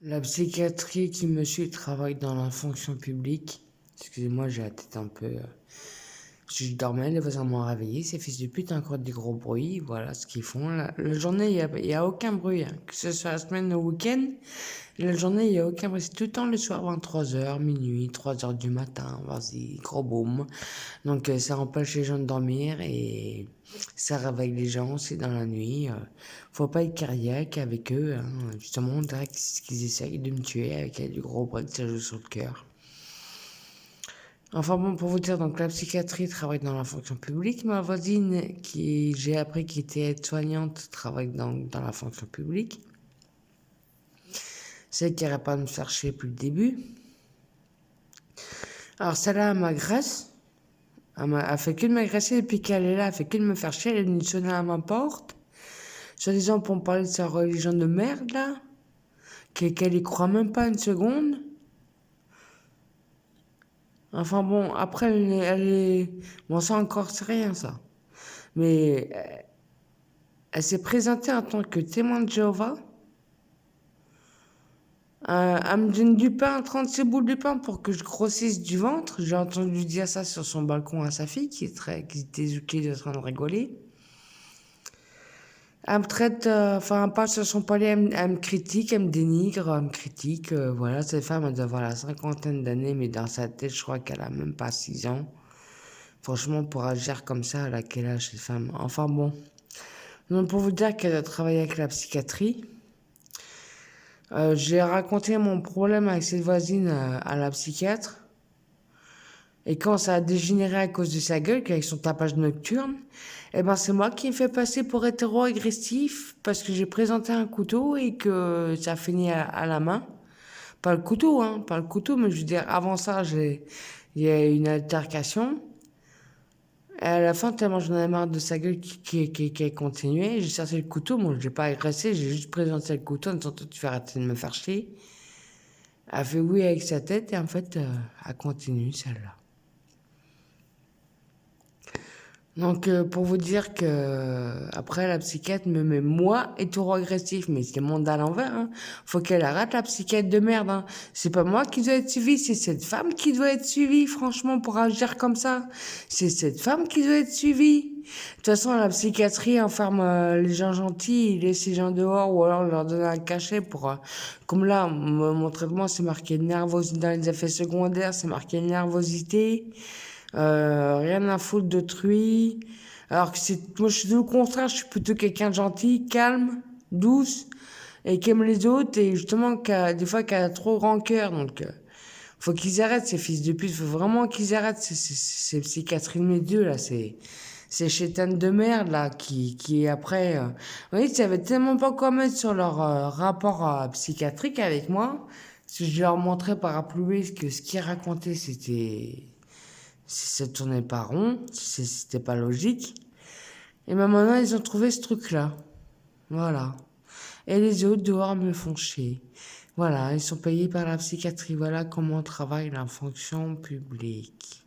La psychiatrie qui me suit travaille dans la fonction publique. Excusez-moi, j'ai la tête un peu. Je dormais, les voisins m'ont réveillé. Ces fils de pute, encore des gros bruits. Voilà ce qu'ils font. La journée, il y a aucun bruit. Hein. Que ce soit la semaine ou le week-end, la journée, il n'y a aucun bruit. C'est tout le temps le soir, 23h, minuit, 3h du matin. Vas-y, gros boom. Donc, ça empêche les gens de dormir et ça réveille les gens aussi dans la nuit. Faut pas être cardiaque avec eux. Hein. Justement, on dirait qu'ils essayent de me tuer avec du gros bruit que ça joue sur le cœur. Enfin bon, pour vous dire, donc la psychiatrie travaille dans la fonction publique. Ma voisine, j'ai appris qui était aide-soignante, travaille dans la fonction publique. Celle qui n'arrête pas de me faire chier depuis le début. Alors celle-là, elle m'agresse. Elle fait que de m'agresser depuis qu'elle est là. Elle fait que de me faire chier. Elle est venue sonner à ma porte. Soi-disant pour me parler de sa religion de merde, là. Qu'elle y croit même pas une seconde. Enfin bon, après, elle est... Bon, ça encore, c'est rien, ça. Mais elle s'est présentée en tant que témoin de Jéhovah. Elle me donne du pain, 36 boules de pain pour que je grossisse du ventre. J'ai entendu dire ça sur son balcon à sa fille qui était en train de rigoler. Elle me traite, enfin, elle passe sur son palais, elle me critique, elle me dénigre, elle me critique. Voilà, cette femme, elle doit avoir la cinquantaine d'années, mais dans sa tête, je crois qu'elle a même pas 6 ans. Franchement, pour agir comme ça, elle a quel âge, cette femme? Enfin bon. Donc, pour vous dire qu'elle a travaillé avec la psychiatrie, j'ai raconté mon problème avec cette voisine à la psychiatre. Et quand ça a dégénéré à cause de sa gueule, avec son tapage nocturne, eh ben c'est moi qui me fais passer pour hétéro-agressif parce que j'ai présenté un couteau et que ça finit à la main. Pas le couteau, hein, pas le couteau, mais je veux dire, avant ça, il y a eu une altercation. Et à la fin, tellement j'en avais marre de sa gueule qui a continué, j'ai sorti le couteau, moi je l'ai pas agressé, j'ai juste présenté le couteau en disant, tu fais arrêter de me faire chier. Elle a fait oui avec sa tête et en fait, elle continue celle-là. Donc, pour vous dire que après la psychiatre me met moi hétéro-agressif, mais c'est le monde à l'envers. Hein. Faut qu'elle arrête la psychiatre de merde. Hein. C'est pas moi qui dois être suivie, c'est cette femme qui doit être suivie. Franchement, pour agir comme ça, c'est cette femme qui doit être suivie. De toute façon, la psychiatrie enferme les gens gentils, il laisse les gens dehors ou alors leur donne un cachet pour. Comme là, mon traitement, c'est marqué nervosité dans les effets secondaires, c'est marqué nervosité. Rien à foutre d'autrui. Alors que moi je suis tout le contraire, je suis plutôt quelqu'un de gentil, calme, douce, et qui aime les autres, et justement, des fois, qui a trop grand cœur, donc, faut qu'ils arrêtent, ces fils de pute, faut vraiment qu'ils arrêtent, ces psychiatries de mes dieux, là, ces chétanes de merde, là, qui après, vous voyez, ils savaient tellement pas quoi mettre sur leur, rapport psychiatrique avec moi, si je leur montrais par A plus B que ce qu'ils racontaient, si ça tournait pas rond, si c'était pas logique. Et ben maintenant, ils ont trouvé ce truc-là. Voilà. Et les autres dehors me font chier. Voilà, ils sont payés par la psychiatrie. Voilà comment on travaille la fonction publique.